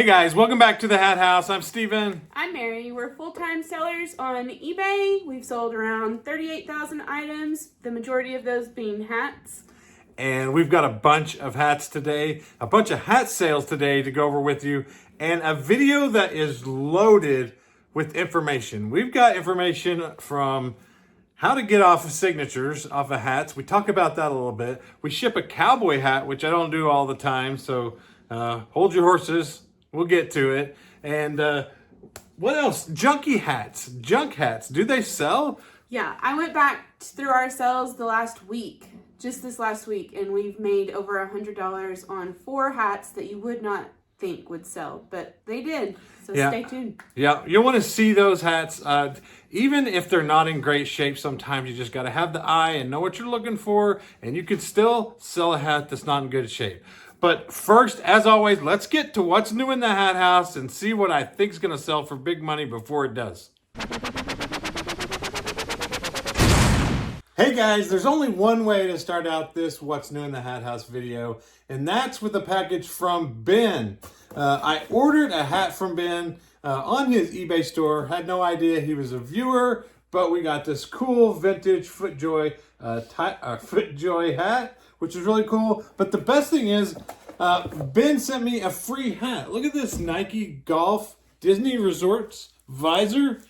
Hey guys, welcome back to the Hat House. I'm Steven. I'm Mary. We're full-time sellers on eBay. We've sold around 38,000 items, the majority of those being hats. And we've got a bunch of hats today, a bunch of hat sales today to go over with you, and a video that is loaded with information. We've got information from how to get off of signatures, off of hats. We talk about that a little bit. We ship a cowboy hat, which I don't do all the time, so hold your horses. We'll get to it. And what else? Junky hats, junk hats. Do they sell? Yeah, I went back through our sales just this last week, and we've made over $100 on 4 hats that you would not think would sell, but they did. So stay tuned. Yeah, you'll want to see those hats. Even if they're not in great shape, sometimes you just got to have the eye and know what you're looking for, and you can still sell a hat that's not in good shape. But first, as always, let's get to what's new in the Hat House and see what I think is going to sell for big money before it does. Hey guys, there's only one way to start out this What's New in the Hat House video, and that's with a package from Ben. I ordered a hat from Ben on his eBay store. Had no idea he was a viewer, but we got this cool vintage FootJoy hat, which is really cool. But the best thing is, Ben sent me a free hat. Look at this Nike Golf Disney Resorts visor.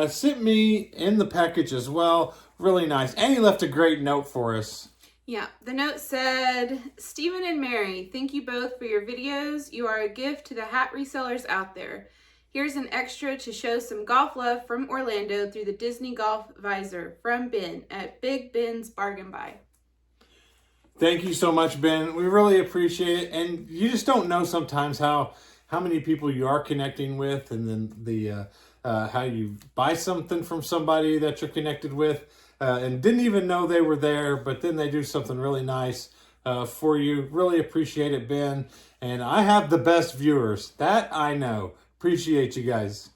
Sent me in the package as well. Really nice. And he left a great note for us. Yeah, the note said, Steven and Mary, thank you both for your videos. You are a gift to the hat resellers out there. Here's an extra to show some golf love from Orlando through the Disney Golf visor from Ben at Big Ben's Bargain Buy. Thank you so much, Ben. We really appreciate it. And you just don't know sometimes how many people you are connecting with, and then the how you buy something from somebody that you're connected with and didn't even know they were there, but then they do something really nice for you. Really appreciate it, Ben. And I have the best viewers. That I know. Appreciate you guys.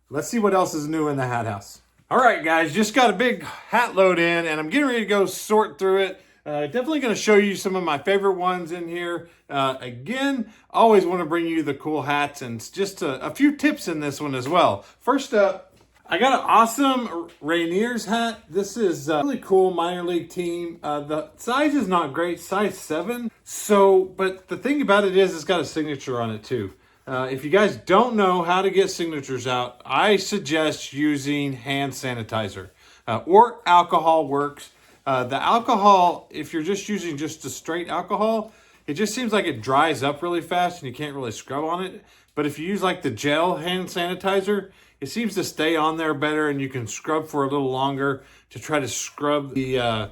Let's see what else is new in the Hat House. All right, guys, just got a big hat load in, and I'm getting ready to go sort through it. Definitely going to show you some of my favorite ones in here. Again, always want to bring you the cool hats, and just a few tips in this one as well. First up, I got an awesome Rainiers hat. This is a really cool minor league team. The size is not great, size 7. But the thing about it is it's got a signature on it too. If you guys don't know how to get signatures out, I suggest using hand sanitizer or alcohol works. The alcohol, if you're just using just the straight alcohol, it just seems like it dries up really fast and you can't really scrub on it. But if you use like the gel hand sanitizer, it seems to stay on there better, and you can scrub for a little longer to try to scrub the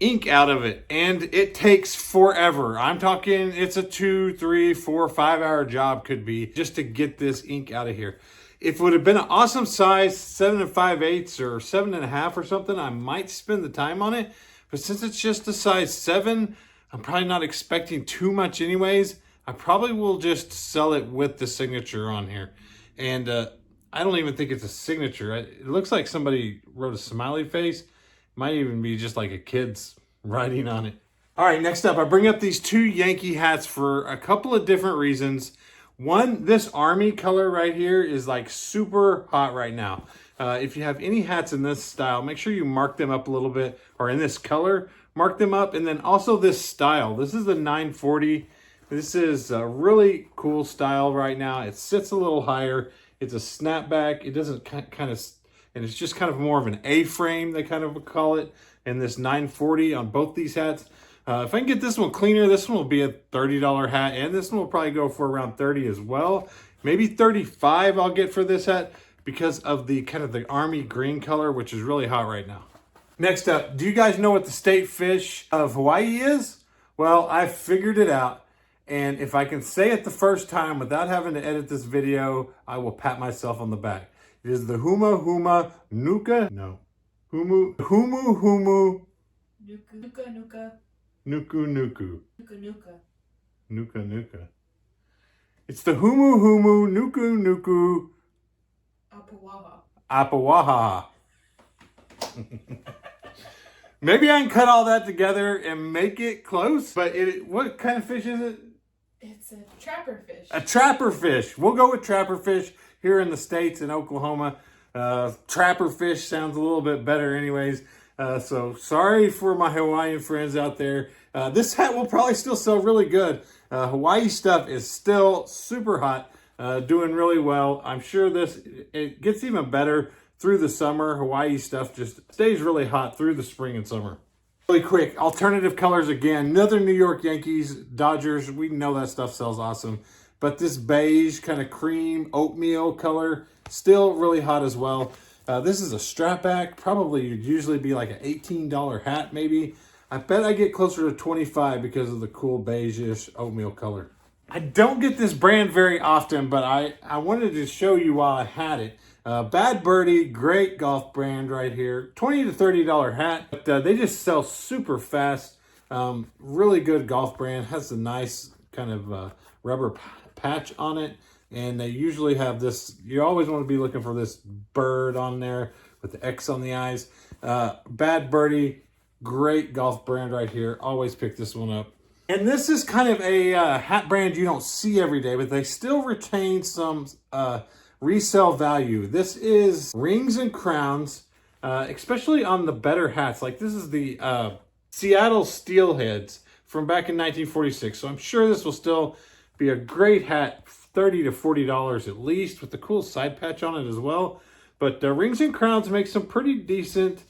ink out of it. And it takes forever. I'm talking it's a 2, 3, 4, 5 hour job could be just to get this ink out of here. If it would have been an awesome size, 7 5/8 or 7 1/2 or something, I might spend the time on it. But since it's just a size 7, I'm probably not expecting too much anyways. I probably will just sell it with the signature on here. And I don't even think it's a signature. It looks like somebody wrote a smiley face. Might even be just like a kid's writing on it. All right, next up, I bring up these 2 Yankee hats for a couple of different reasons. One, this army color right here is like super hot right now. If you have any hats in this style, make sure you mark them up a little bit, or in this color, mark them up. And then also this style. This is the 940. This is a really cool style right now. It sits a little higher. It's a snapback. It doesn't kind of, and it's just kind of more of an A-frame, they kind of call it. And this 940 on both these hats. If I can get this one cleaner, this one will be a $30 hat, and this one will probably go for around 30 as well. Maybe 35 I'll get for this hat because of the kind of the army green color, which is really hot right now. Next up, do you guys know what the state fish of Hawaii is? Well, I figured it out, and if I can say it the first time without having to edit this video, I will pat myself on the back. It is the Huma Huma Nuka. No. Humu Humu. Nuka. Nuku Nuku. Nuka. Nuka Nuka. It's the Humu Nuku Nuku. Apawaha. Maybe I can cut all that together and make it close, but what kind of fish is it? It's It's a trapper fish. A trapper fish. We'll go with trapper fish here in the States, in Oklahoma. Trapper fish sounds a little bit better anyways. So sorry for my Hawaiian friends out there. This hat will probably still sell really good. Hawaii stuff is still super hot, doing really well. I'm sure it gets even better through the summer. Hawaii stuff just stays really hot through the spring and summer. Really quick, alternative colors again. Another New York Yankees, Dodgers. We know that stuff sells awesome. But this beige kind of cream oatmeal color, still really hot as well. This is a strap back. Probably would usually be like an $18 hat maybe. I bet I get closer to 25 because of the cool beige-ish oatmeal color. I don't get this brand very often, but I wanted to show you while I had it. Bad Birdie, great golf brand right here. $20 to $30 hat, but they just sell super fast. Really good golf brand. Has a nice kind of rubber patch on it. And they usually have this, you always want to be looking for this bird on there with the X on the eyes. Bad Birdie, great golf brand right here. Always pick this one up. And this is kind of a hat brand you don't see every day, but they still retain some resale value. This is Rings and Crowns, especially on the better hats. Like this is the Seattle Steelheads from back in 1946. So I'm sure this will still be a great hat, $30 to $40 at least, with the cool side patch on it as well. But Rings and Crowns make some pretty decent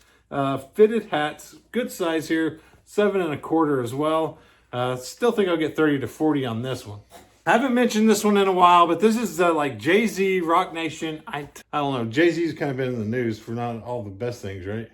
fitted hats. Good size here, 7 1/4 as well. Still think I'll get 30 to 40 on this one. I haven't mentioned this one in a while, but this is like Jay-Z, Rock Nation. I don't know. Jay-Z's kind of been in the news for not all the best things, right?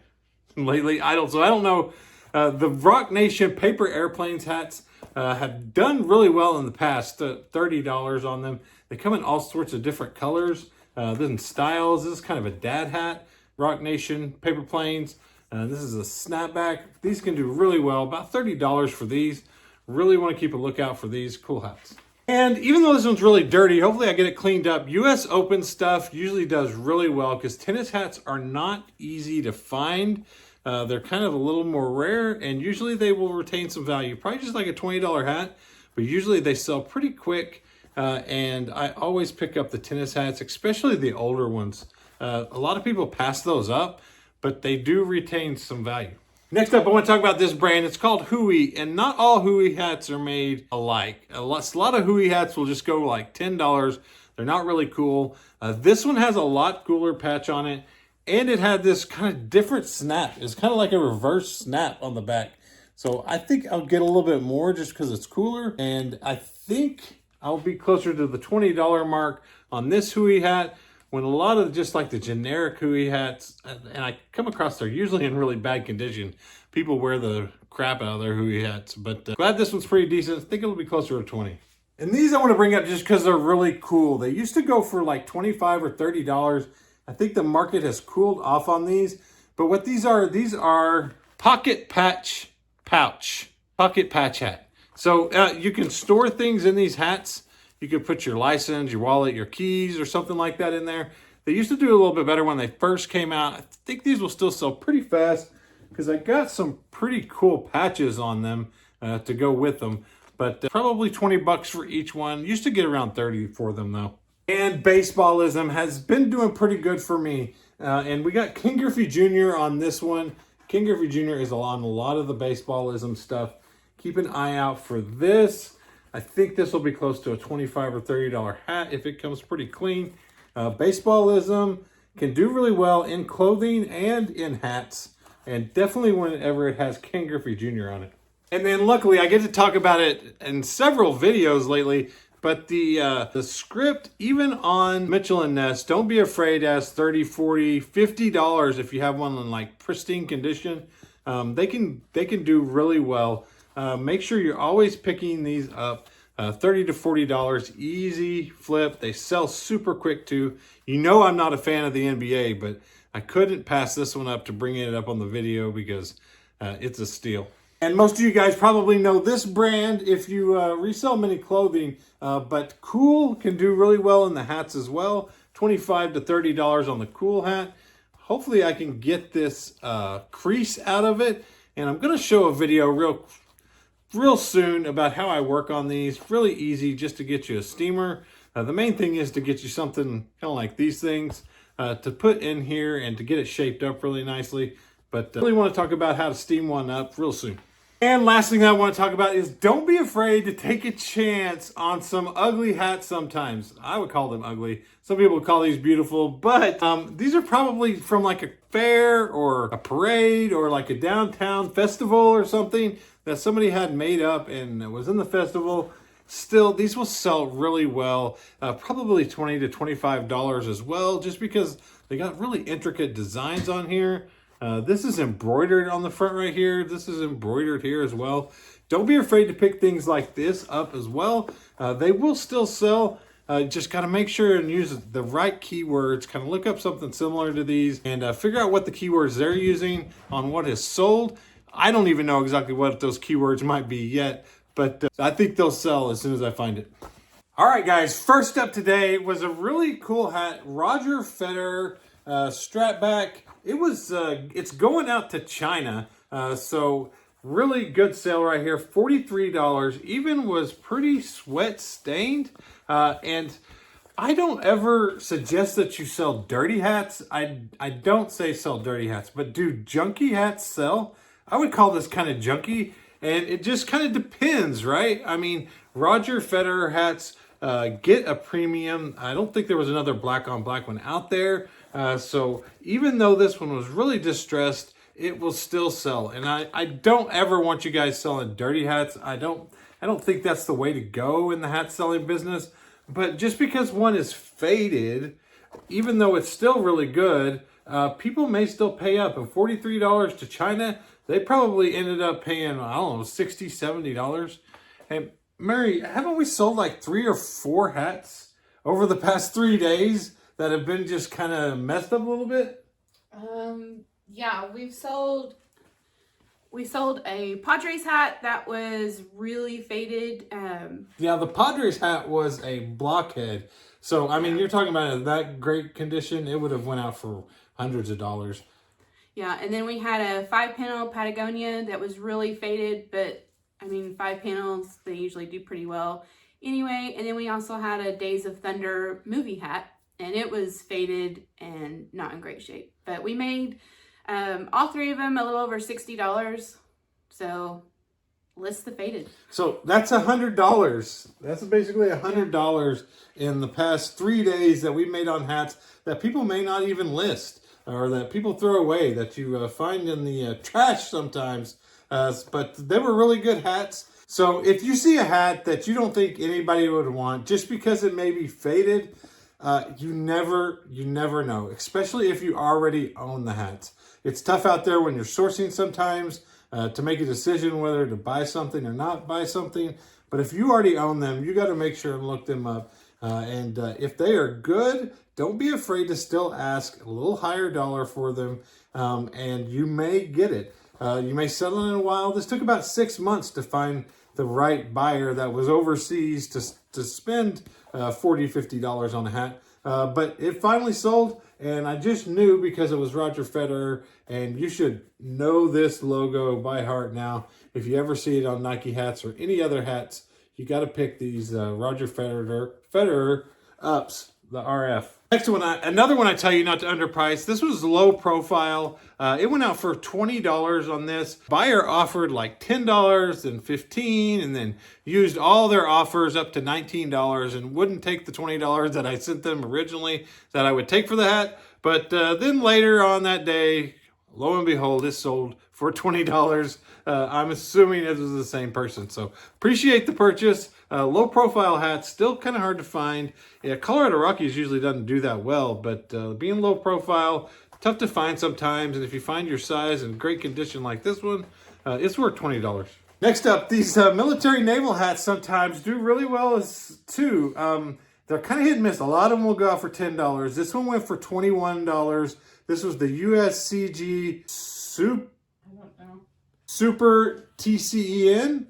Lately, I don't know. The Rock Nation paper airplanes hats have done really well in the past. $30 on them. They come in all sorts of different colors, then styles. This is kind of a dad hat. Rock Nation paper planes. This is a snapback. These can do really well. About $30 for these. Really want to keep a lookout for these cool hats. And even though this one's really dirty, hopefully I get it cleaned up. US Open stuff usually does really well because tennis hats are not easy to find. They're kind of a little more rare, and usually they will retain some value. Probably just like a $20 hat, but usually they sell pretty quick. And I always pick up the tennis hats, especially the older ones. A lot of people pass those up, but they do retain some value. Next up, I want to talk about this brand. It's called Hui, and not all Hui hats are made alike. A lot of Hui hats will just go like $10. They're not really cool. This one has a lot cooler patch on it, and it had this kind of different snap. It's kind of like a reverse snap on the back. So I think I'll get a little bit more just because it's cooler, and I think I'll be closer to the $20 mark on this Hui hat. When a lot of just like the generic Hui hats, and I come across they're usually in really bad condition. People wear the crap out of their Hui hats, but glad this one's pretty decent. I think it'll be closer to 20. And these I want to bring up just because they're really cool. They used to go for like $25 or $30. I think the market has cooled off on these, but what these are pocket patch hat. So you can store things in these hats. You could put your license, your wallet, your keys, or something like that in there. They used to do a little bit better when they first came out. I think these will still sell pretty fast because I got some pretty cool patches on them to go with them. But probably $20 for each one. Used to get around 30 for them though. And Baseballism has been doing pretty good for me. And we got Ken Griffey Jr. on this one. Ken Griffey Jr. is on a lot of the Baseballism stuff. Keep an eye out for this. I think this will be close to a $25 or $30 hat if it comes pretty clean. Baseballism can do really well in clothing and in hats, and definitely whenever it has Ken Griffey Jr. on it. And then luckily I get to talk about it in several videos lately, but the script, even on Mitchell & Ness, don't be afraid to ask $30, $40, $50 if you have one in like pristine condition. They can do really well. Make sure you're always picking these up. $30 to $40, easy flip. They sell super quick too. You know I'm not a fan of the NBA, but I couldn't pass this one up to bring it up on the video because it's a steal. And most of you guys probably know this brand if you resell mini clothing, but Cool can do really well in the hats as well. $25 to $30 on the Cool hat. Hopefully I can get this crease out of it. And I'm going to show a video real real soon about how I work on these. Really easy just to get you a steamer. The main thing is to get you something kind of like these things to put in here and to get it shaped up really nicely. But I really want to talk about how to steam one up real soon. And last thing I want to talk about is don't be afraid to take a chance on some ugly hats sometimes. I would call them ugly. Some people would call these beautiful, but these are probably from like a fair or a parade or like a downtown festival or something that somebody had made up and was in the festival. Still, these will sell really well, probably $20 to $25 as well, just because they got really intricate designs on here. This is embroidered on the front right here. This is embroidered here as well. Don't be afraid to pick things like this up as well. They will still sell. Just got to make sure and use the right keywords. Kind of look up something similar to these and figure out what the keywords they're using on what is sold. I don't even know exactly what those keywords might be yet, but I think they'll sell as soon as I find it. All right, guys. First up today was a really cool hat, Roger Federer strap back. It's going out to China, so really good sale right here. $43. Even was pretty sweat stained, and I don't ever suggest that you sell dirty hats. I don't say sell dirty hats, but do junky hats sell? I would call this kind of junky, and it just kind of depends, right? I mean, Roger Federer hats get a premium. I don't think there was another black on black one out there. So even though this one was really distressed, it will still sell. And I don't ever want you guys selling dirty hats. I don't think that's the way to go in the hat selling business. But just because one is faded, even though it's still really good, people may still pay up. And $43 to China, they probably ended up paying, I don't know, $60, $70. And Mary, haven't we sold like 3 or 4 hats over the past 3 days that have been just kind of messed up a little bit? Yeah, we sold a Padres hat that was really faded. Yeah, the Padres hat was a blockhead. So, I mean, you're talking about in that great condition, it would have went out for hundreds of dollars. Yeah, and then we had a 5-panel Patagonia that was really faded, but I mean, 5 panels, they usually do pretty well anyway. And then we also had a Days of Thunder movie hat, and it was faded and not in great shape. But we made all 3 of them a little over $60. So list the faded. So that's $100. That's basically $100 in the past 3 days that we made on hats that people may not even list or that people throw away, that you find in the trash sometimes. But they were really good hats. So if you see a hat that you don't think anybody would want, just because it may be faded, you never know, especially if you already own the hats. It's tough out there when you're sourcing sometimes to make a decision whether to buy something or not buy something. But if you already own them, you got to make sure and look them up. And if they are good, don't be afraid to still ask a little higher dollar for them, and you may get it. You may settle in a while. This took about 6 months to find the right buyer that was overseas to spend $40, $50 on a hat. But it finally sold, and I just knew because it was Roger Federer, and you should know this logo by heart now. If you ever see it on Nike hats or any other hats, you got to pick these Roger Federer ups, the RF. Next one, another one I tell you not to underprice. This was low profile. It went out for $20 on this. Buyer offered like $10 and $15 and then used all their offers up to $19 and wouldn't take the $20 that I sent them originally that I would take for the hat. But then later on that day, lo and behold, it sold for $20. I'm assuming it was the same person. So appreciate the purchase. Low profile hats, still kind of hard to find. Yeah, Colorado Rockies usually doesn't do that well, but being low profile, tough to find sometimes. And if you find your size in great condition like this one, it's worth $20. Next up, these military naval hats sometimes do really well too. They're kind of hit and miss. A lot of them will go out for $10. This one went for $21. This was the USCG Super TCEN,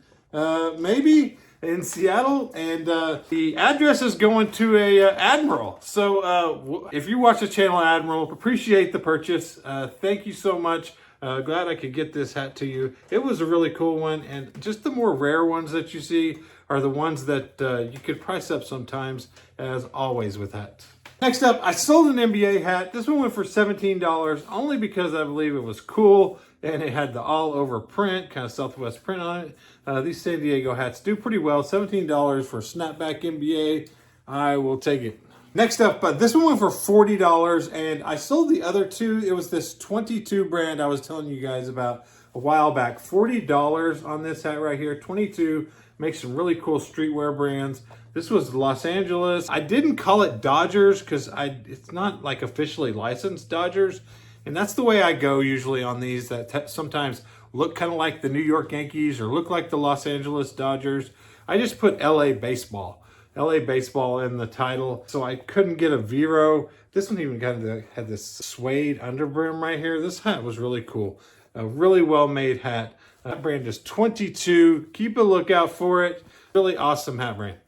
maybe, in Seattle, and the address is going to a Admiral. So if you watch the channel Admiral, appreciate the purchase. Thank you so much Glad I could get this hat to you. It was a really cool one, and just the more rare ones that you see are the ones that you could price up sometimes, as always with hats. Next up, I sold an NBA hat. This one went for $17, only because I believe it was cool and it had the all over print, kind of Southwest print on it. These San Diego hats do pretty well. $17 for snapback NBA. I will take it. Next up, this one went for $40, and I sold the other two. It was this 22 brand I was telling you guys about a while back. $40 on this hat right here. 22 makes some really cool streetwear brands. This was Los Angeles. I didn't call it Dodgers because it's not like officially licensed Dodgers. And that's the way I go usually on these that sometimes look kind of like the New York Yankees or look like the Los Angeles Dodgers. I just put LA Baseball. LA Baseball in the title. So I couldn't get a Vero. This one even kind of had this suede underbrim right here. This hat was really cool. A really well-made hat. That brand is 22. Keep a lookout for it. Really awesome hat brand.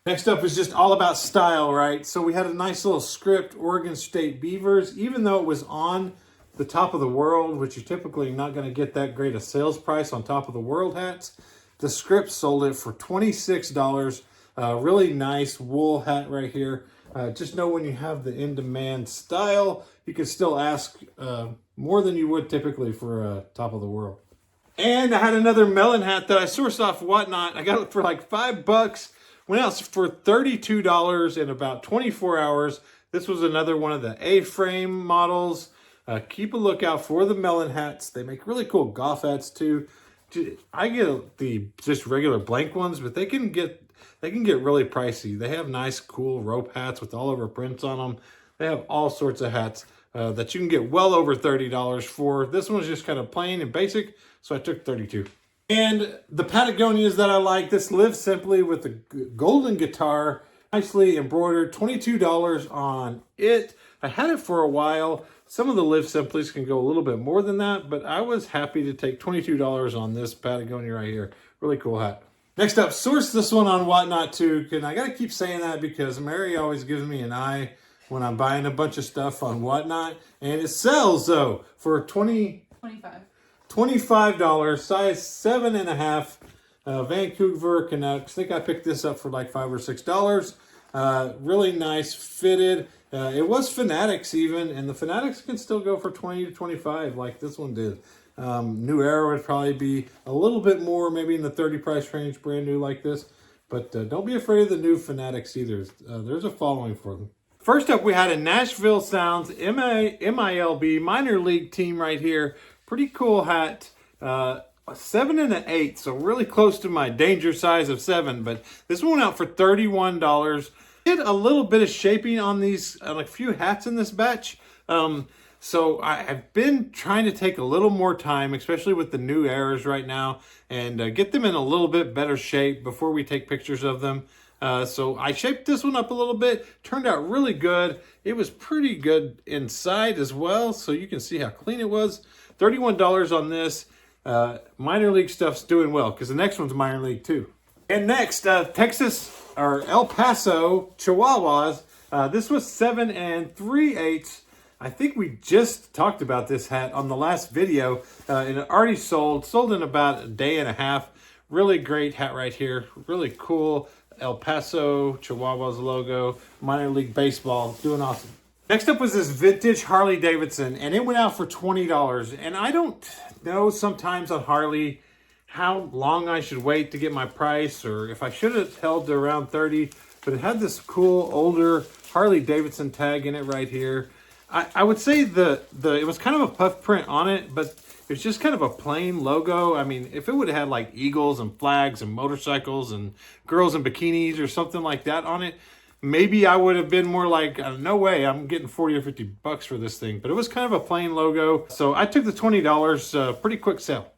Next up is just all about style, right? So we had a nice little script, Oregon State Beavers. Even though it was on the Top of the World, which you're typically not going to get that great a sales price on Top of the World hats, the script sold it for $26. Really nice wool hat right here. Just know when you have the in-demand style, you can still ask more than you would typically for Top of the World. And I had another melon hat that I sourced off Whatnot. I got it for like $5. Went out for $32 in about 24 hours. This was another one of the A-frame models. Keep a lookout for the melon hats. They make really cool golf hats too. I get the just regular blank ones, but they can get really pricey. They have nice, cool rope hats with all over prints on them. They have all sorts of hats that you can get well over $30 for. This one's just kind of plain and basic, so I took $32. And the Patagonias that I like, this Live Simply with the golden guitar, nicely embroidered, $22 on it. I had it for a while. Some of the Live Simplies can go a little bit more than that, but I was happy to take $22 on this Patagonia right here. Really cool hat. Next up, source this one on Whatnot too. And I got to keep saying that because Mary always gives me an eye when I'm buying a bunch of stuff on Whatnot. And it sells though for $25, size 7.5, Vancouver Canucks. I think I picked this up for like $5 or $6. Really nice fitted. It was Fanatics even, and the Fanatics can still go for 20 to 25 like this one did. New Era would probably be a little bit more, maybe in the 30 price range, brand new like this. But don't be afraid of the new Fanatics either. There's a following for them. First up, we had a Nashville Sounds MILB minor league team right here. Pretty cool hat. A 7 and an 8, so really close to my danger size of 7. But this one went out for $31. Did a little bit of shaping on these, on a few hats in this batch. So I've been trying to take a little more time, especially with the new eras right now, and get them in a little bit better shape before we take pictures of them. So I shaped this one up a little bit. Turned out really good. It was pretty good inside as well, so you can see how clean it was. $31 on this. Minor league stuff's doing well because the next one's minor league too. And next, Texas or El Paso Chihuahuas. This was 7 3/8. I think we just talked about this hat on the last video, and it already sold in about a day and a half. Really great hat right here. Really cool El Paso Chihuahuas logo. Minor league baseball. Doing awesome. Next up was this vintage Harley Davidson, and it went out for $20. And I don't know sometimes on Harley how long I should wait to get my price, or if I should have held to around 30, but it had this cool older Harley Davidson tag in it right here. I would say it was kind of a puff print on it, but it's just kind of a plain logo. I mean, if it would have had like eagles and flags and motorcycles and girls in bikinis or something like that on it, maybe I would have been more like, no way, I'm getting 40 or 50 bucks for this thing. But it was kind of a plain logo. So I took the $20, pretty quick sale.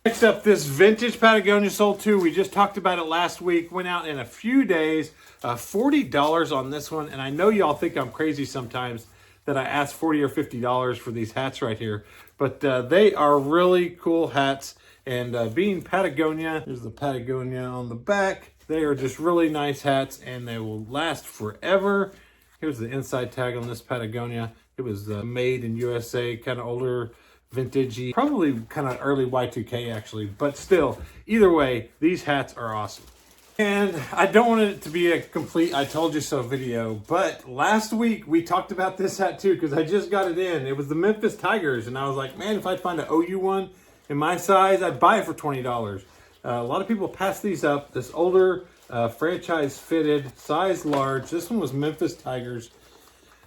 Next up, this vintage Patagonia sold too. We just talked about it last week. Went out in a few days. $40 on this one. And I know y'all think I'm crazy sometimes that I ask $40 or $50 for these hats right here. But they are really cool hats. And being Patagonia, there's the Patagonia on the back. They are just really nice hats and they will last forever. Here's the inside tag on this Patagonia. It was made in USA, kind of older vintagey, probably kind of early Y2K actually, but still, either way, these hats are awesome. And I don't want it to be a complete I told you so video, but last week we talked about this hat too because I just got it in. It was the Memphis Tigers, and I was like, man, if I'd find an OU one in my size, I'd buy it for $20. A lot of people pass these up. This older franchise fitted, size large. This one was Memphis Tigers.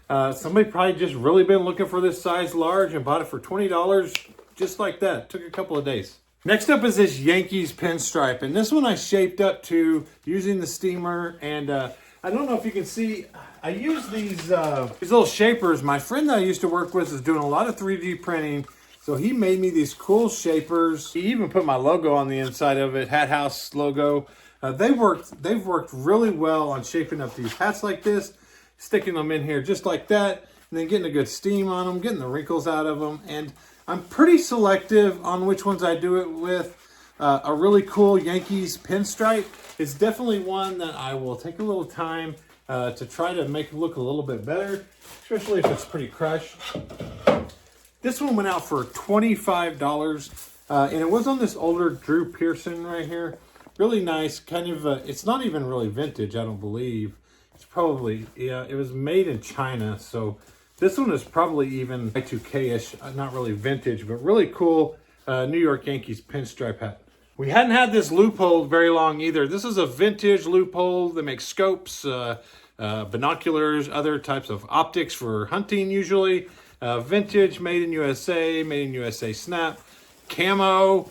Somebody probably just really been looking for this size large and bought it for $20 just like that. Took a couple of days. Next up is this Yankees pinstripe, and this one I shaped up to using the steamer, and I don't know if you can see, I use these little shapers. My friend that I used to work with is doing a lot of 3D printing, so he made me these cool shapers. He even put my logo on the inside of it, Hat House logo. They've worked really well on shaping up these hats like this, sticking them in here just like that, and then getting a good steam on them, getting the wrinkles out of them, and I'm pretty selective on which ones I do it with. A really cool Yankees pinstripe is definitely one that I will take a little time to try to make it look a little bit better, especially if it's pretty crushed. This one went out for $25, and it was on this older Drew Pearson right here. Really nice, kind of, it's not even really vintage, I don't believe. It's probably, yeah, it was made in China, so this one is probably even Y2K-ish, not really vintage, but really cool New York Yankees pinstripe hat. We hadn't had this loophole very long either. This is a vintage loophole that makes scopes, binoculars, other types of optics for hunting usually. Vintage, made in USA snap, camo,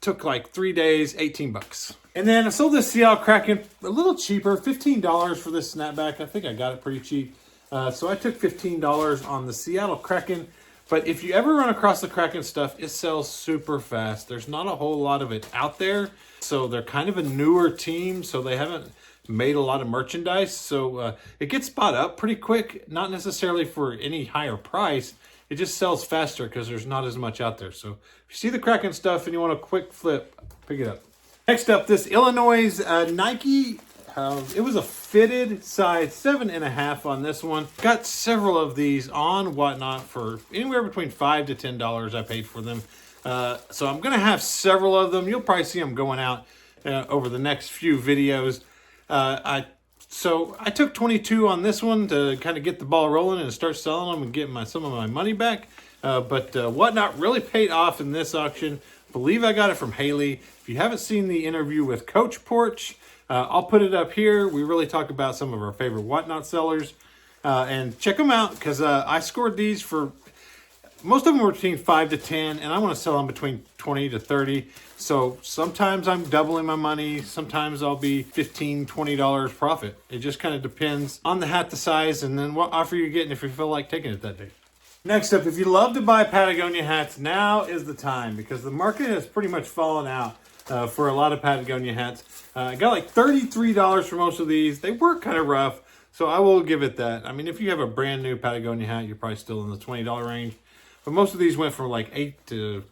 took like 3 days, 18 bucks. And then I sold this Seattle Kraken a little cheaper, $15 for this snapback. I think I got it pretty cheap. So I took $15 on the Seattle Kraken. But if you ever run across the Kraken stuff, it sells super fast. There's not a whole lot of it out there. So they're kind of a newer team, so they haven't made a lot of merchandise. So it gets bought up pretty quick, not necessarily for any higher price. It just sells faster because there's not as much out there. So if you see the Kraken stuff and you want a quick flip, pick it up. Next up, this Illinois Nike. It was a fitted size 7.5 on this one. Got several of these on Whatnot for anywhere between $5 to $10 I paid for them. So I'm gonna have several of them. You'll probably see them going out over the next few videos. So I took 22 on this one to kind of get the ball rolling and start selling them and get some of my money back. But Whatnot really paid off in this auction. I believe I got it from Haley. If you haven't seen the interview with Coach Porch, I'll put it up here. We really talk about some of our favorite Whatnot sellers. And check them out because I scored these for, most of them were between 5 to 10, and I want to sell them between 20 to 30. So sometimes I'm doubling my money. Sometimes I'll be $15, $20 profit. It just kind of depends on the hat, the size, and then what offer you're getting if you feel like taking it that day. Next up, if you love to buy Patagonia hats, now is the time because the market has pretty much fallen out for a lot of Patagonia hats. I got like $33 for most of these. They were kind of rough, so I will give it that. I mean, if you have a brand new Patagonia hat, you're probably still in the $20 range. But most of these went from like $8 to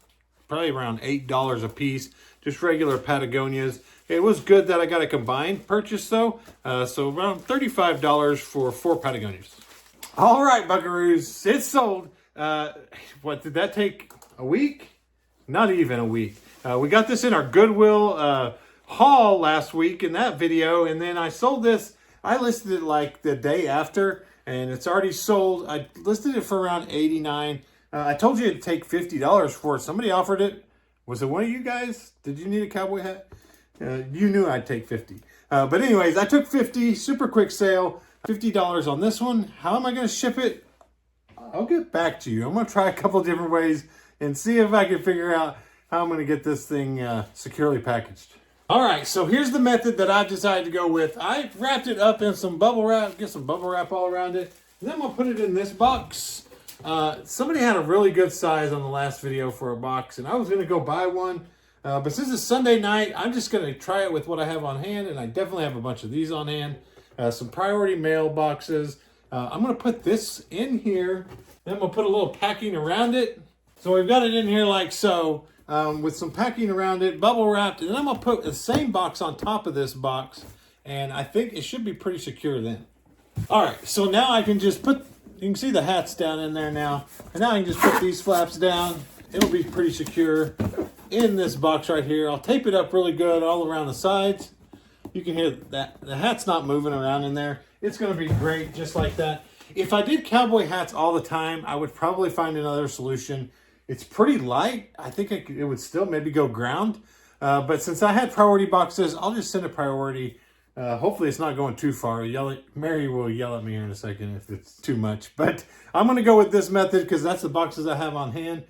probably around $8 a piece, just regular Patagonias. It was good that I got a combined purchase though, so around $35 for 4 Patagonias. All right, buckaroos, it's sold. What, did that take a week? Not even a week. We got this in our Goodwill haul last week in that video, and then I sold this. I listed it like the day after, and it's already sold. I listed it for around $89. I told you it'd take $50 for it. Somebody offered it. Was it one of you guys? Did you need a cowboy hat? You knew I'd take $50. But anyways, I took $50, super quick sale, $50 on this one. How am I going to ship it? I'll get back to you. I'm going to try a couple different ways and see if I can figure out how I'm going to get this thing securely packaged. All right, so here's the method that I've decided to go with. I wrapped it up in some bubble wrap, get some bubble wrap all around it, and then I'm going to put it in this box. Somebody had a really good size on the last video for a box, and I was going to go buy one. But since it's Sunday night, I'm just going to try it with what I have on hand, and I definitely have a bunch of these on hand. Some priority mail boxes. I'm going to put this in here. Then I'm going to put a little packing around it. So we've got it in here like so, with some packing around it, bubble wrapped, and then I'm going to put the same box on top of this box, and I think it should be pretty secure then. All right, so now I can just put You can see the hat's down in there now. And now I can just put these flaps down. It'll be pretty secure in this box right here. I'll tape it up really good all around the sides. You can hear that the hat's not moving around in there. It's going to be great just like that. If I did cowboy hats all the time, I would probably find another solution. It's pretty light. I think it would still maybe go ground. But since I had priority boxes, I'll just send a priority. Hopefully it's not going too far. Mary will yell at me here in a second if it's too much. But I'm going to go with this method because that's the boxes I have on hand.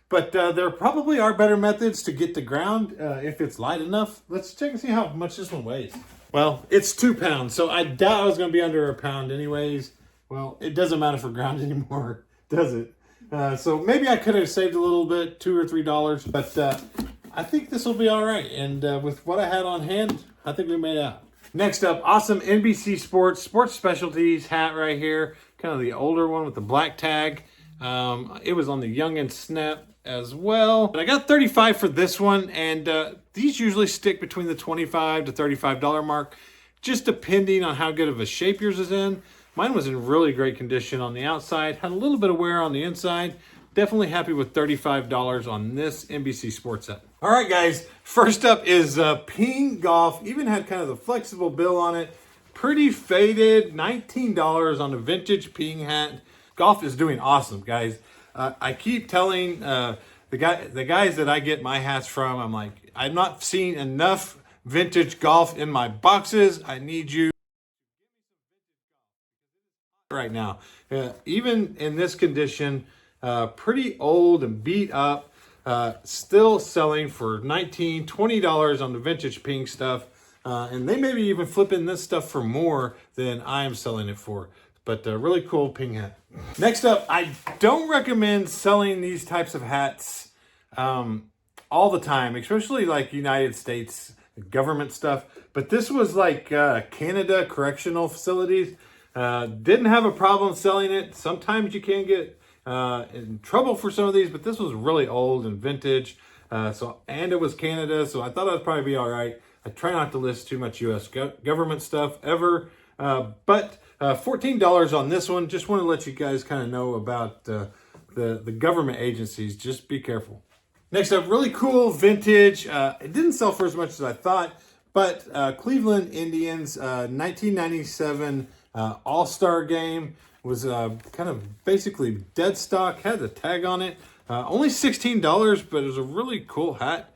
But there probably are better methods to get to ground if it's light enough. Let's check and see how much this one weighs. Well, it's 2 pounds, so I doubt I was going to be under a pound anyways. Well, it doesn't matter for ground anymore, does it? So maybe I could have saved a little bit, $2 or $3, but I think this will be all right. And with what I had on hand, I think we made out. Next up, awesome NBC Sports Specialties hat right here. Kind of the older one with the black tag. It was on the Young and Snap as well. But I got $35 for this one, and these usually stick between the $25 to $35 mark, just depending on how good of a shape yours is in. Mine was in really great condition on the outside, had a little bit of wear on the inside. Definitely happy with $35 on this NBC Sports set. All right, guys, first up is Ping Golf. Even had kind of the flexible bill on it. Pretty faded, $19 on a vintage Ping hat. Golf is doing awesome, guys. I keep telling the guys that I get my hats from, I'm like, I'm not seeing enough vintage golf in my boxes. I need you right now. Even in this condition, pretty old and beat up, still selling for $19, $20 on the vintage Ping stuff. And they may be even flipping this stuff for more than I am selling it for. But a really cool Ping hat. Next up, I don't recommend selling these types of hats all the time, especially like United States government stuff. But this was like Canada correctional facilities. Didn't have a problem selling it. Sometimes you can get in trouble for some of these, but this was really old and vintage. And it was Canada, so I thought I'd probably be all right. I try not to list too much U.S. government stuff ever, but $14 on this one. Just want to let you guys kind of know about the government agencies. Just be careful. Next up, really cool vintage. It didn't sell for as much as I thought, but Cleveland Indians 1997 All-Star game was kind of basically dead stock. Had the tag on it. Only $16, but it was a really cool hat.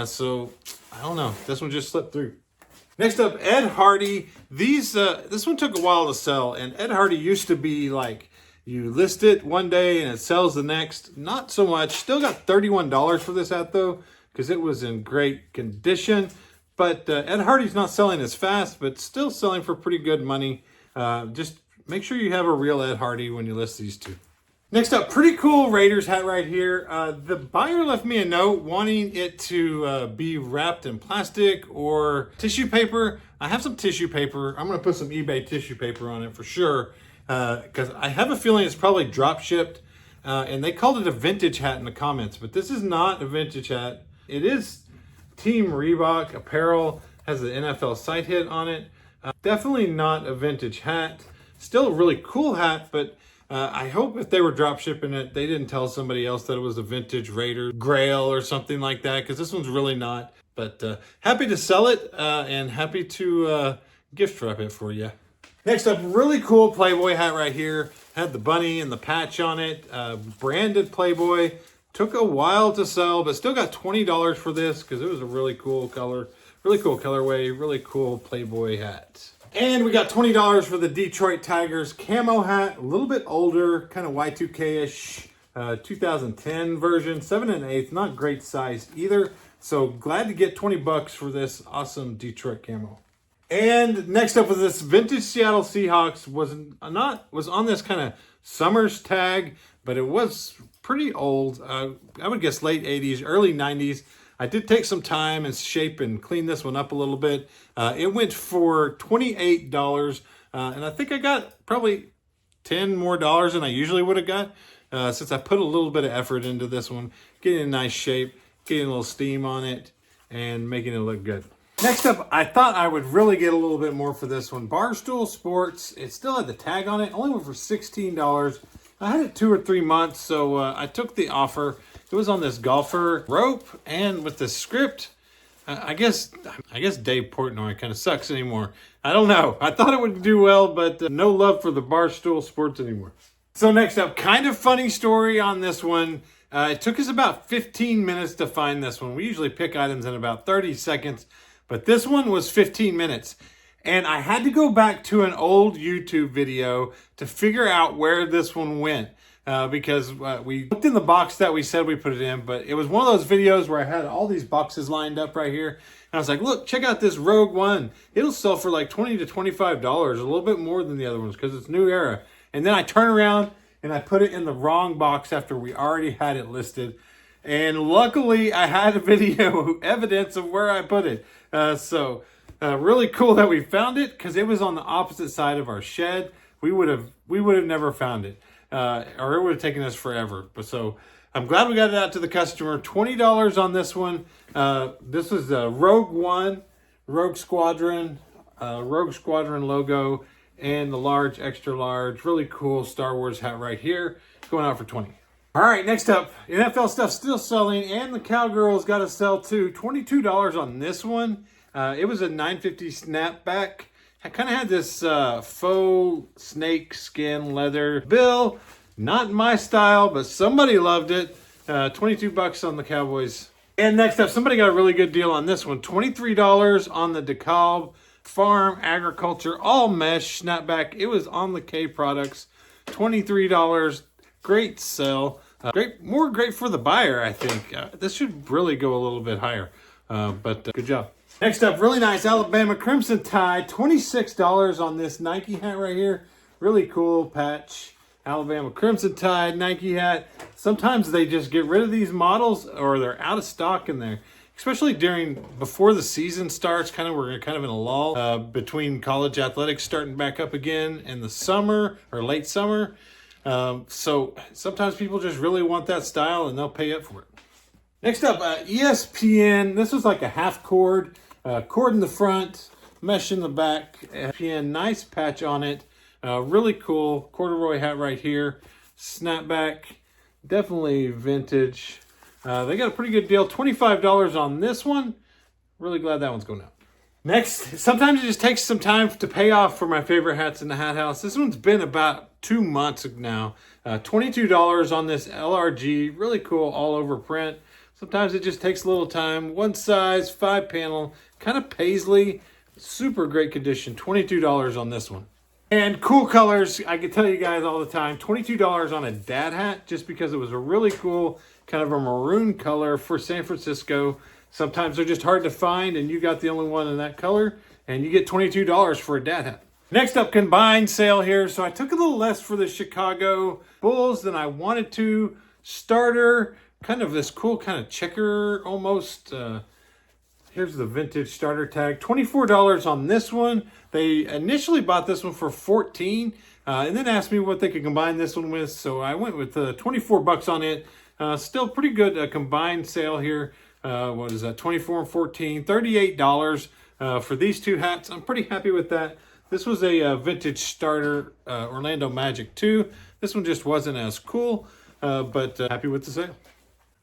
So I don't know. This one just slipped through. Next up, Ed Hardy. This one took a while to sell, and Ed Hardy used to be like you list it one day and it sells the next. Not so much. Still got $31 for this hat though, because it was in great condition. But Ed Hardy's not selling as fast, but still selling for pretty good money. Just make sure you have a real Ed Hardy when you list these two. Next up, pretty cool Raiders hat right here. The buyer left me a note wanting it to be wrapped in plastic or tissue paper. I have some tissue paper. I'm going to put some eBay tissue paper on it for sure because I have a feeling it's probably drop shipped. And they called it a vintage hat in the comments, but this is not a vintage hat. It is Team Reebok apparel, has the NFL site hit on it. Definitely not a vintage hat. Still a really cool hat, but I hope if they were drop shipping it, they didn't tell somebody else that it was a vintage Raider Grail or something like that, because this one's really not. But happy to sell it and happy to gift wrap it for you. Next up, really cool Playboy hat right here. Had the bunny and the patch on it. Branded Playboy. Took a while to sell, but still got $20 for this because it was a really cool color, really cool colorway, really cool Playboy hat. And we got $20 for the Detroit Tigers camo hat, a little bit older, kind of Y2K-ish, 2010 version, 7 1/8, not great size either. So glad to get 20 bucks for this awesome Detroit camo. And next up with this vintage Seattle Seahawks was on this kind of Summers tag, but it was pretty old. I would guess late 80s, early 90s. I did take some time and shape and clean this one up a little bit. It went for $28, and I think I got probably $10 more than I usually would have got, since I put a little bit of effort into this one, getting a nice shape, getting a little steam on it, and making it look good. Next up, I thought I would really get a little bit more for this one. Barstool Sports. It still had the tag on it. Only went for $16. I had it 2 or 3 months, so I took the offer. It was on this golfer rope and with the script. I guess Dave Portnoy kind of sucks anymore. I don't know. I thought it would do well, but no love for the Barstool Sports anymore. So next up, kind of funny story on this one. It took us about 15 minutes to find this one. We usually pick items in about 30 seconds, but this one was 15 minutes. And I had to go back to an old YouTube video to figure out where this one went. Because we looked in the box that we said we put it in, but it was one of those videos where I had all these boxes lined up right here. And I was like, look, check out this Rogue One. It'll sell for like $20 to $25, a little bit more than the other ones because it's New Era. And then I turn around and I put it in the wrong box after we already had it listed. And luckily I had a video evidence of where I put it. So really cool that we found it because it was on the opposite side of our shed. We would have never found it. Or it would have taken us forever. But so I'm glad we got it out to the customer. $20 on this one. This is a Rogue One, Rogue Squadron logo, and the large, extra large, really cool Star Wars hat right here. Going out for $20. All right, next up, NFL stuff still selling, and the Cowgirls got to sell too. $22 on this one. It was a $9.50 snapback. I kind of had this faux snake skin leather bill. Not my style, but somebody loved it. $22 on the Cowboys. And next up, somebody got a really good deal on this one. $23 on the DeKalb Farm Agriculture All Mesh Snapback. It was on the K Products. $23. Great sell. Great for the buyer, I think. This should really go a little bit higher. But good job. Next up, really nice Alabama Crimson Tide. $26 on this Nike hat right here. Really cool patch. Alabama Crimson Tide Nike hat. Sometimes they just get rid of these models or they're out of stock in there. Especially before the season starts, we're kind of in a lull between college athletics starting back up again in the summer or late summer. So sometimes people just really want that style and they'll pay up for it. Next up, ESPN. This was like a half cord. Cord in the front, mesh in the back. ESPN, nice patch on it. Really cool corduroy hat right here. Snapback, definitely vintage. They got a pretty good deal. $25 on this one. Really glad that one's going out. Next, sometimes it just takes some time to pay off for my favorite hats in the Hat House. This one's been about 2 months now. $22 on this LRG. Really cool all over print. Sometimes it just takes a little time. One size, 5 panel, kind of paisley. Super great condition. $22 on this one. And cool colors, I can tell you guys all the time, $22 on a dad hat just because it was a really cool kind of a maroon color for San Francisco. Sometimes they're just hard to find and you got the only one in that color and you get $22 for a dad hat. Next up, combined sale here. So I took a little less for the Chicago Bulls than I wanted to. Starter, kind of this cool kind of checker almost. Here's the vintage starter tag. $24 on this one. They initially bought this one for $14 and then asked me what they could combine this one with. So I went with $24 on it. Still pretty good combined sale here. What is that? $24 and $14, $38 for these two hats. I'm pretty happy with that. This was a vintage starter Orlando Magic 2. This one just wasn't as cool, but happy with the sale.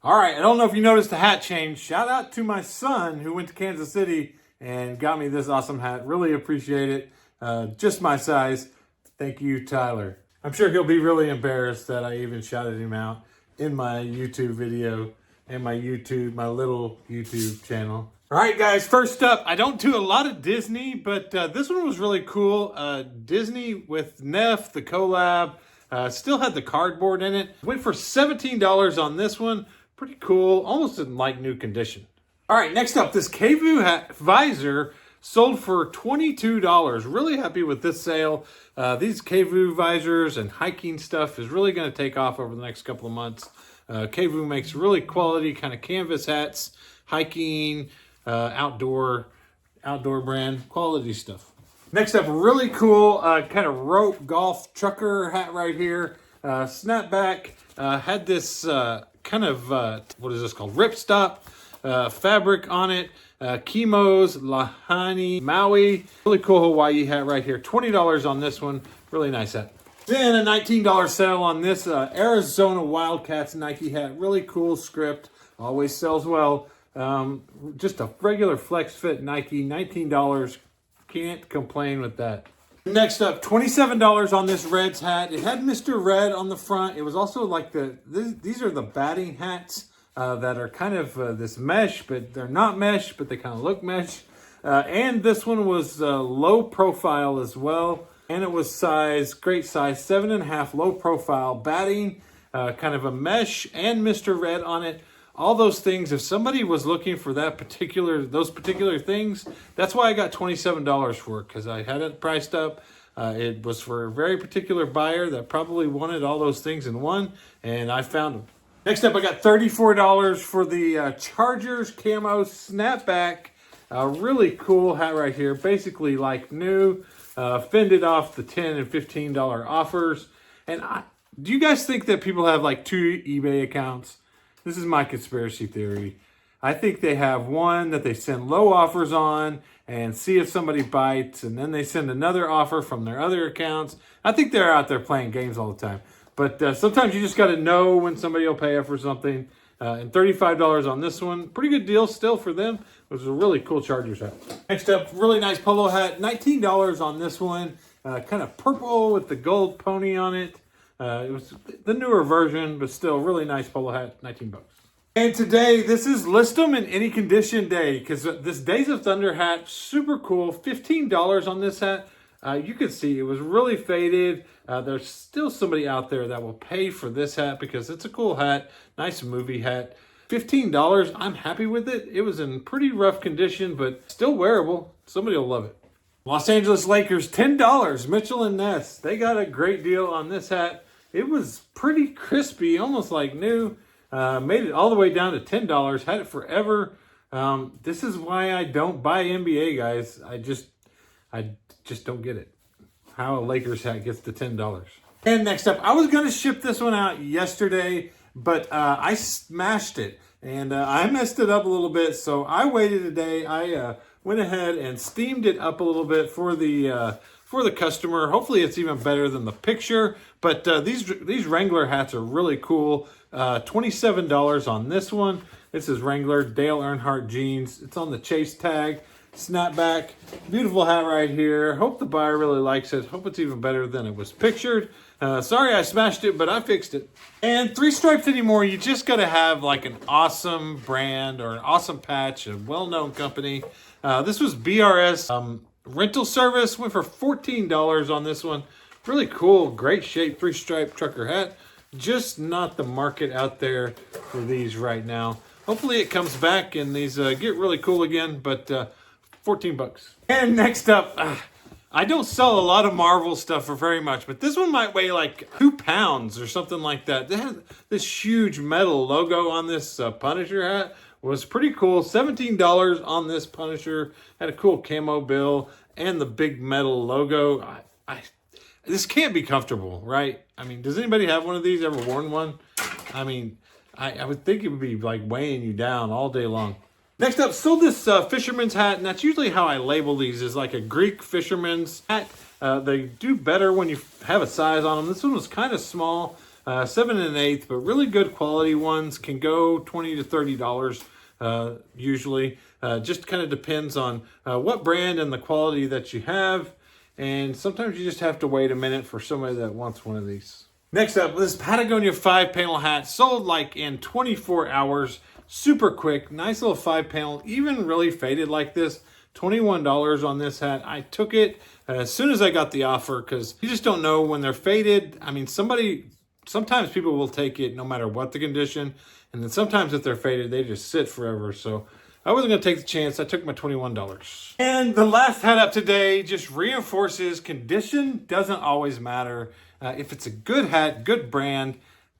All right, I don't know if you noticed the hat change. Shout out to my son who went to Kansas City and got me this awesome hat. Really appreciate it. Just my size. Thank you, Tyler. I'm sure he'll be really embarrassed that I even shouted him out in my YouTube video and my little YouTube channel. All right, guys, first up, I don't do a lot of Disney, but this one was really cool. Disney with Neff, the collab. Still had the cardboard in it. Went for $17 on this one. Pretty cool, almost in like new condition. All right, next up, this KVU hat visor sold for $22. Really happy with this sale. These KVU visors and hiking stuff is really going to take off over the next couple of months. KVU makes really quality kind of canvas hats, hiking, outdoor brand, quality stuff. Next up, really cool kind of rope golf trucker hat right here. Snapback, had this kind of, what is this called? Ripstop. fabric on it. Kimo's Lahani Maui. Really cool Hawaii hat right here. $20 on this one. Really nice hat. Then a $19 sale on this Arizona Wildcats Nike hat. Really cool script. Always sells well. Just a regular flex fit Nike. $19. Can't complain with that. Next up, $27 on this Reds hat. It had Mr. Red on the front. It was also like these are the batting hats that are kind of this mesh, but they're not mesh, but they kind of look mesh. And this one was low profile as well. And it was great size, 7.5 low profile batting, kind of a mesh and Mr. Red on it. All those things, if somebody was looking for those particular things, that's why I got $27 for it, because I had it priced up. It was for a very particular buyer that probably wanted all those things in one, and I found them. Next up, I got $34 for the Chargers Camo Snapback. A really cool hat right here, basically like new, fended off the $10 and $15 offers. And do you guys think that people have like 2 eBay accounts? This is my conspiracy theory. I think they have one that they send low offers on and see if somebody bites, and then they send another offer from their other accounts. I think they're out there playing games all the time. But sometimes you just got to know when somebody will pay up for something. And $35 on this one. Pretty good deal still for them. It was a really cool Chargers hat. Next up, really nice polo hat. $19 on this one. Kind of purple with the gold pony on it. It was the newer version, but still really nice polo hat, $19. And today, this is list them in any condition day, because this Days of Thunder hat, super cool, $15 on this hat. You can see it was really faded. There's still somebody out there that will pay for this hat because it's a cool hat, nice movie hat. $15, I'm happy with it. It was in pretty rough condition, but still wearable. Somebody will love it. Los Angeles Lakers, $10, Mitchell & Ness. They got a great deal on this hat. It was pretty crispy, almost like new. Made it all the way down to $10. Had it forever. This is why I don't buy NBA, guys. I just don't get it. How a Lakers hat gets to $10. And next up, I was going to ship this one out yesterday, but I smashed it. And I messed it up a little bit, so I waited a day. I went ahead and steamed it up a little bit for the customer. Hopefully it's even better than the picture. But these Wrangler hats are really cool. $27 on this one. This is Wrangler Dale Earnhardt jeans. It's on the Chase tag. Snapback. Beautiful hat right here. Hope the buyer really likes it. Hope it's even better than it was pictured. Sorry I smashed it, but I fixed it. And 3 Stripes anymore, you just got to have like an awesome brand or an awesome patch, a well-known company. This was BRS rental service. Went for $14 on this one. Really cool, great shape 3-stripe trucker hat. Just not the market out there for these right now. Hopefully it comes back and these get really cool again, but $14. And next up, I don't sell a lot of Marvel stuff for very much, but this one might weigh like 2 pounds or something like that. They had this huge metal logo on this Punisher hat. Was pretty cool. $17 on this Punisher. Had a cool camo bill and the big metal logo. This can't be comfortable, right? I mean, does anybody have one of these? Ever worn one? I mean, I would think it would be like weighing you down all day long. Next up, sold this fisherman's hat, and that's usually how I label these, is like a Greek fisherman's hat. They do better when you have a size on them. This one was kind of small, 7 1/8, but really good quality ones can go $20 to $30 usually. Just kind of depends on what brand and the quality that you have. And sometimes you just have to wait a minute for somebody that wants one of these. Next up, this Patagonia 5-panel hat sold like in 24 hours. Super quick, nice little 5-panel, even really faded like this. $21 on this hat. I took it as soon as I got the offer because you just don't know when they're faded. I mean, sometimes people will take it no matter what the condition. And then sometimes if they're faded, they just sit forever. So I wasn't going to take the chance. I took my $21. And the last hat up today just reinforces condition doesn't always matter. If it's a good hat, good brand,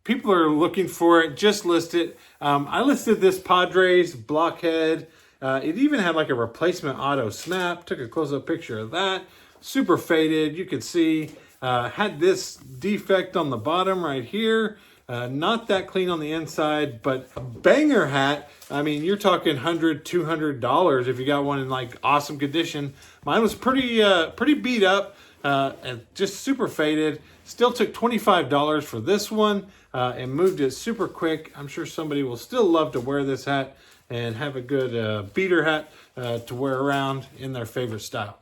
people are looking for it, just list it. I listed this Padres blockhead. It even had like a replacement auto snap. Took a close-up picture of that. Super faded. You could see had this defect on the bottom right here. Not that clean on the inside, but a banger hat. I mean, you're talking $100, $200 if you got one in like awesome condition. Mine was pretty beat up and just super faded. Still took $25 for this one and moved it super quick. I'm sure somebody will still love to wear this hat and have a good beater hat to wear around in their favorite style.